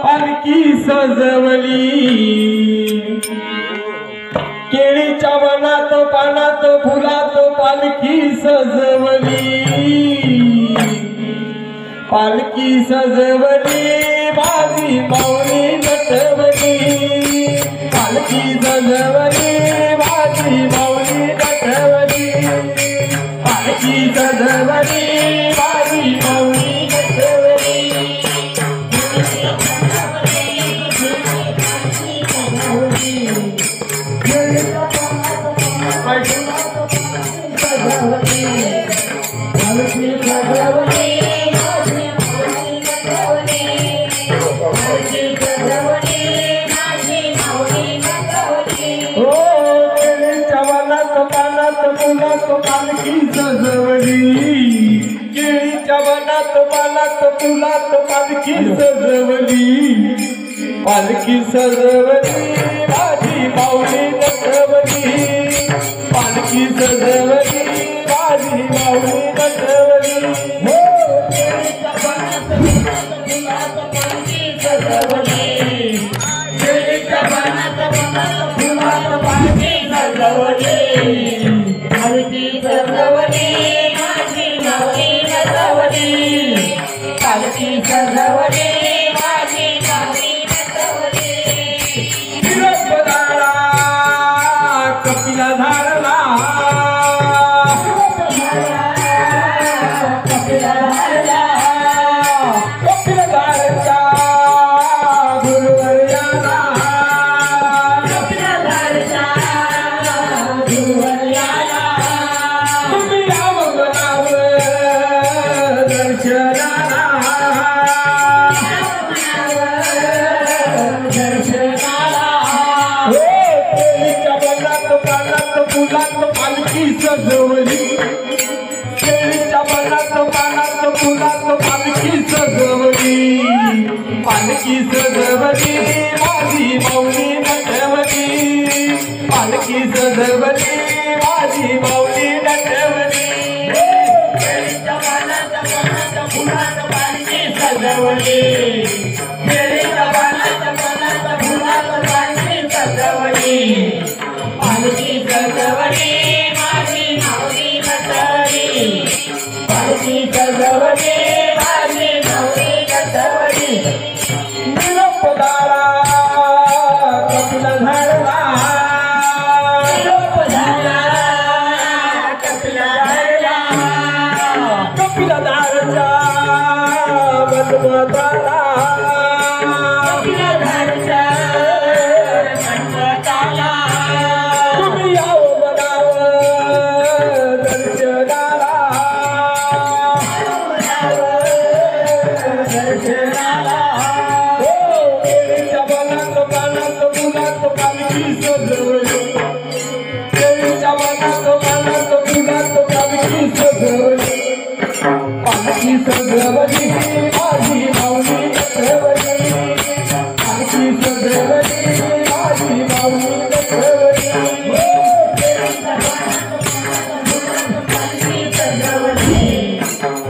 पालखी सजवली केळीच्या वनात पानात फुलात पालखी सजवली पालखी सजवली माझी माऊली नटवली पालखी सजवली माझी माऊली नटवली पालखी सजवली माझी माऊली नटवली पालखी सजवली केळीच्या वनात पानात फुलात पालखी सजवली पालखी सजवली माझी माऊली नटवली पालखी सजवली माझी माऊली नटवली हो केळीच्या वनात फुलात पालखी सजवली केळीच्या वनात फुलात पालखी सजवली पालखी सजवली माझी माऊली नटवली पालखी सजवली माझी माऊली नटवली विरोधदारा कपिला धारला कपिला धारला कपिला धारचा गुरुवर्याला कपिला धारचा गुरुवर्याला पालखी सजवली केळीच्या वनात पानात फुलात पालखी सजवली पालखी सजवली माझी माऊली नटवली पालखी सजवली माझी माऊली नटवली केळीच्या वनात पानात फुलात पालखी सजवली केळीच्या वनात पानात फुलात पालखी सजवली पालखी सजवली माझी माऊली नटवली पालखी सजवली माझी माऊली नटवली निरोपदारा कपिला धारला निरोपदारा कपिला धारला कपिला धारचा मनमताला कपिला धारचा मनमताला पालखी सजवली माझी माऊली नटवली पालखी सजवली माझी माऊली नटवली पालखी सजवली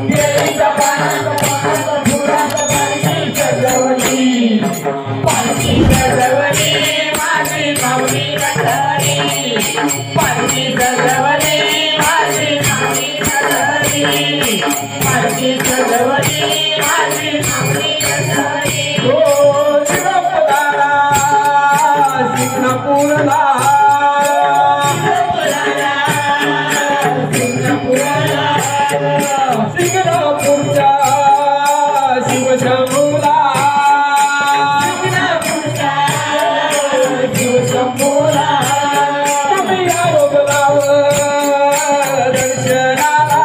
केळीच्या वनात पानात फुलात पालखी सजवली पालखी सजवली माझी माऊली नटवली पालखी सजवली माझी माऊली नटवली पालखी सजवली माझी माऊली नटवली हो शिवपदारा सिंगपूरला सिंगपूरला सिंगपूरच्या शिवशंभूला सिंगपूरच्या शिवशंभूला तुम्ही यावं बोलावं दर्शनाला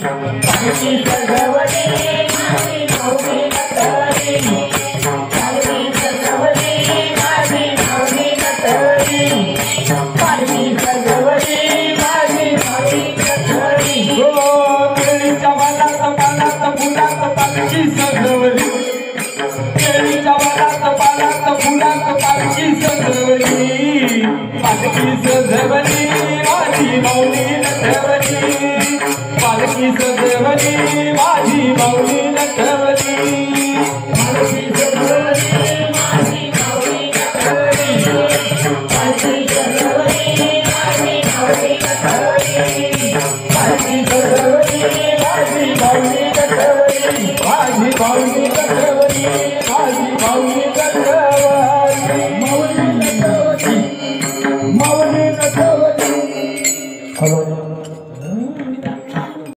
पालखी सजवली माझी माऊली नटली पालखी सजवली माझी माऊली नटली पालखी सजवली माझी माऊली नटली हो केळीच्या वालात फुलात पालखी सजवली केळीच्या वालात फुलात पालखी सजवली पालखी सजवली माझी माऊली नटवली पालखी सजवली माझी माऊली नटवली पालखी सजवली